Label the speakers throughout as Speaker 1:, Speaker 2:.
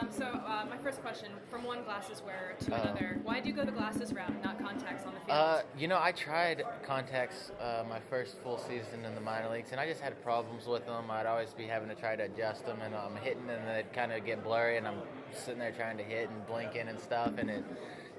Speaker 1: My first question, from one glasses wearer to another, why do you go the glasses route, not contacts on the field?
Speaker 2: I tried contacts my first full season in the minor leagues, and I just had problems with them. I'd always be having to try to adjust them, and I'm hitting, and they'd kind of get blurry, and I'm sitting there trying to hit and blinking and stuff, and it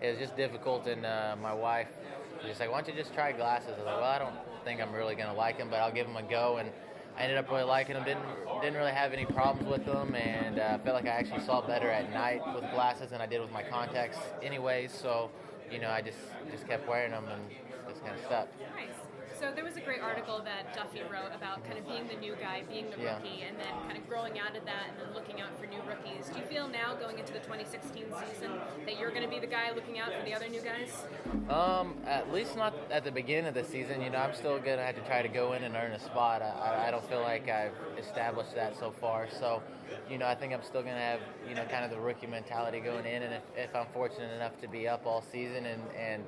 Speaker 2: was just difficult. And my wife was just like, "Why don't you just try glasses?" I was like, "Well, I don't think I'm really gonna like them, but I'll give them a go." And I ended up really liking them. Didn't really have any problems with them, and felt like I actually saw better at night with glasses than I did with my contacts, anyways. So, I just kept wearing them and just kind of stuck.
Speaker 1: Nice. So there was a great article that Duffy wrote about kind of being the new guy, being the rookie, and then kind of growing out of that and then looking out for new rookies. Do you feel now, going into the 2016 season, that you're going to be the guy looking out for the other new guys?
Speaker 2: At least not at the beginning of the season. I'm still going to have to try to go in and earn a spot. I don't feel like I've established that so far. So, I think I'm still going to have, kind of the rookie mentality going in. And if I'm fortunate enough to be up all season and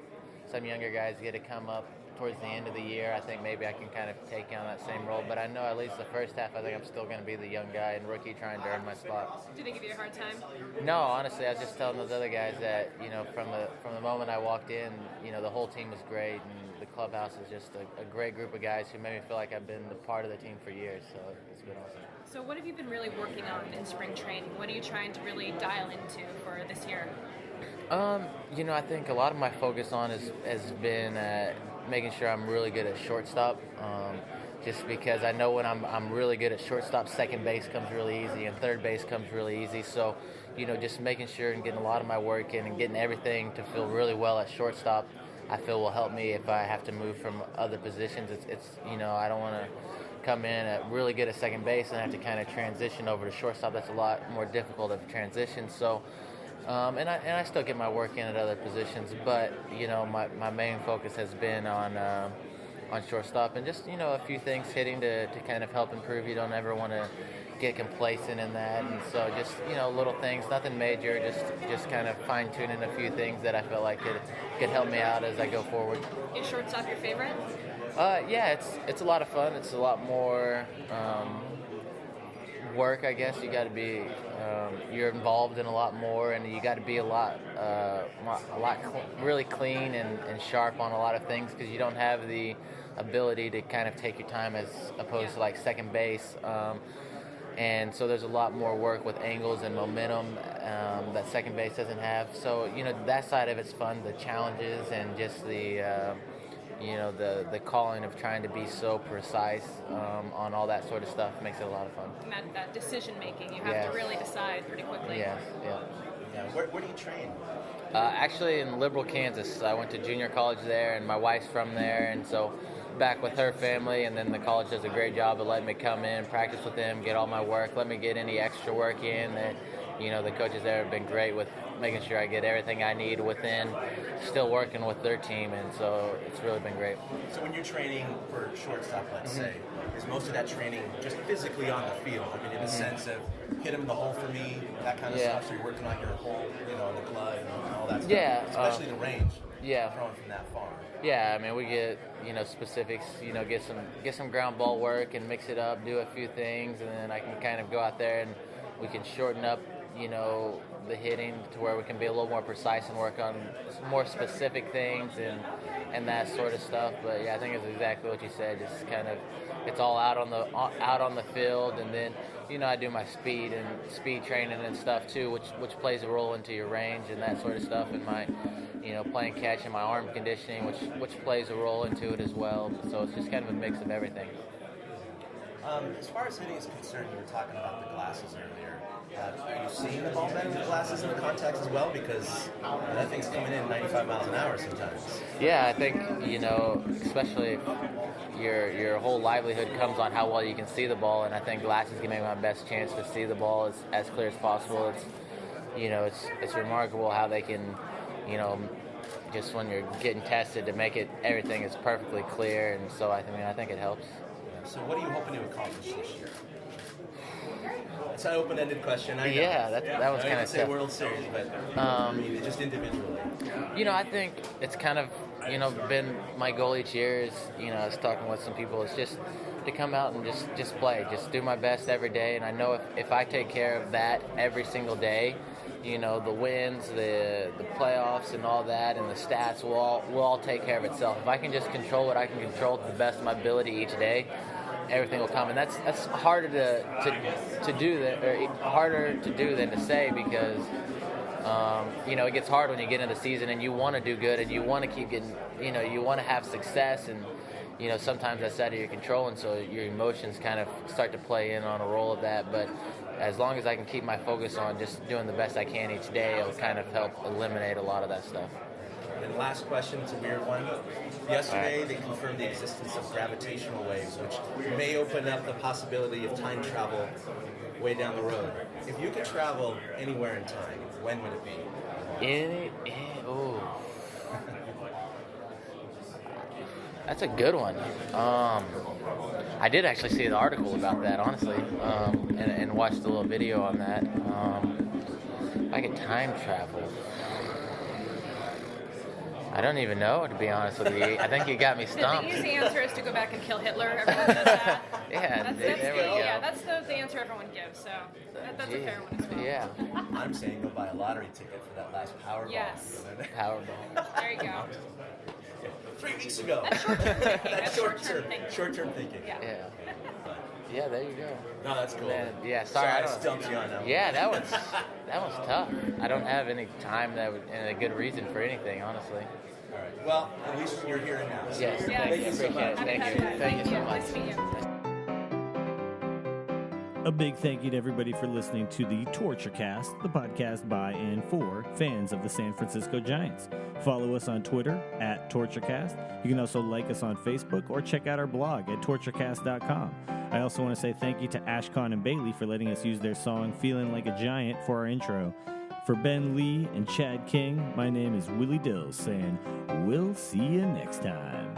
Speaker 2: some younger guys get to come up towards the end of the year, I think maybe I can kind of take on that same role. But I know at least the first half, I think I'm still going to be the young guy and rookie trying to earn my spot.
Speaker 1: Do they give you a hard time?
Speaker 2: No, honestly, I was just telling those other guys that, from the moment I walked in, the whole team was great, and the clubhouse is just a great group of guys who made me feel like I've been a part of the team for years. So it's been awesome.
Speaker 1: So what have you been really working on in spring training? What are you trying to really dial into for this year?
Speaker 2: I think a lot of my focus on has been making sure I'm really good at shortstop. Just because I know when I'm really good at shortstop, second base comes really easy and third base comes really easy. So, just making sure and getting a lot of my work in and getting everything to feel really well at shortstop, I feel will help me if I have to move from other positions. It's I don't want to come in at really good at second base and have to kind of transition over to shortstop. That's a lot more difficult of a transition. So. And I still get my work in at other positions, but my main focus has been on shortstop and just a few things hitting to kind of help improve. You don't ever want to get complacent in that, and so just little things, nothing major, just kind of fine tuning a few things that I felt like could help me out as I go forward.
Speaker 1: Is shortstop your favorite?
Speaker 2: Yeah, it's a lot of fun. It's a lot more work, I guess. You got to be you're involved in a lot more, and you got to be a lot really clean and sharp on a lot of things, because you don't have the ability to kind of take your time as opposed to like second base, and so there's a lot more work with angles and momentum that second base doesn't have. So that side of it's fun, the challenges and just the the calling of trying to be so precise on all that sort of stuff makes it a lot of fun.
Speaker 1: And that decision making, you have to really decide pretty quickly.
Speaker 2: Yes, yeah.
Speaker 3: Where do you train?
Speaker 2: Actually in Liberal, Kansas. I went to junior college there, and my wife's from there, and so back with her family, and then the college does a great job of letting me come in, practice with them, get all my work, let me get any extra work in. And, the coaches there have been great with making sure I get everything I need within, still working with their team, and so it's really been great.
Speaker 3: So when you're training for shortstop, let's say, is most of that training just physically on the field? I mean, in the sense of hit him in the hole for me, that kind of stuff. So you're working on your hole, the glove and all that stuff.
Speaker 2: Yeah,
Speaker 3: especially the range.
Speaker 2: Yeah,
Speaker 3: throwing from that far.
Speaker 2: Yeah, I mean, we get specifics. Get some ground ball work and mix it up, do a few things, and then I can kind of go out there and we can shorten up the hitting to where we can be a little more precise and work on more specific things and that sort of stuff. But yeah, I think it's exactly what you said. Just kind of, it's all out on the field, and then I do my speed training and stuff too, which plays a role into your range and that sort of stuff, and my playing catch and my arm conditioning, which plays a role into it as well. So it's just kind of a mix of everything.
Speaker 3: As far as hitting is concerned, you were talking about the glasses earlier. Are you seeing the ball better with the glasses and the contacts as well? Because that thing's coming in 95 miles an hour sometimes.
Speaker 2: Yeah, I think, especially if your whole livelihood comes on how well you can see the ball, and I think glasses give me my best chance to see the ball as clear as possible. It's remarkable how they can, just when you're getting tested, to make everything is perfectly clear, and so I think it helps.
Speaker 3: So what are you hoping to accomplish this year? It's an open-ended question. I know.
Speaker 2: Yeah, that was kind of
Speaker 3: say World Series, but just individually.
Speaker 2: I think it's kind of been my goal each year. Is I was talking with some people. It's just to come out and just play, just do my best every day. And I know if I take care of that every single day, you know, the wins, the playoffs and all that, and the stats will all take care of itself. If I can just control what I can control to the best of my ability each day, everything will come. And that's harder to do that, or harder to do than to say, because you know, it gets hard when you get into the season and you want to do good and you want to keep getting, you know, you want to have success, and you know, sometimes that's out of your control, and so your emotions kind of start to play in on a role of that. But as long as I can keep my focus on just doing the best I can each day, it'll kind of help eliminate a lot of that stuff.
Speaker 3: And last question, it's a weird one. Yesterday, they confirmed the existence of gravitational waves, which may open up the possibility of time travel way down the road. If you could travel anywhere in time, when would it be?
Speaker 2: That's a good one. I did actually see an article about that, honestly, and watched a little video on that. If I could time travel, I don't even know, to be honest with you. I think you got me stumped.
Speaker 1: The easy answer is to go back and kill Hitler. Everyone says that.
Speaker 2: That's
Speaker 1: the answer everyone gives. So that's a fair one as well.
Speaker 2: Yeah.
Speaker 3: I'm saying go buy a lottery ticket for that last Powerball.
Speaker 1: Yes.
Speaker 2: Powerball.
Speaker 1: There you go.
Speaker 3: 3 weeks ago.
Speaker 1: That's short-term thinking.
Speaker 3: Short-term thinking.
Speaker 1: Yeah.
Speaker 2: Yeah, there you go.
Speaker 3: No, that's cool.
Speaker 2: Man, yeah, sorry,
Speaker 3: I stumped you on that one.
Speaker 2: Yeah, that one's tough. I don't have any time and a good reason for anything, honestly.
Speaker 3: All right. Well, at least you're here now. So
Speaker 2: Yes,
Speaker 3: thank you so much.
Speaker 2: Thank you so much.
Speaker 1: Nice to meet you.
Speaker 4: A big thank you to everybody for listening to the TortureCast, the podcast by and for fans of the San Francisco Giants. Follow us on Twitter at TortureCast. You can also like us on Facebook or check out our blog at TortureCast.com. I also want to say thank you to Ashcon and Bailey for letting us use their song Feeling Like a Giant for our intro. For Ben Lee and Chad King, my name is Willie Dills saying, we'll see you next time.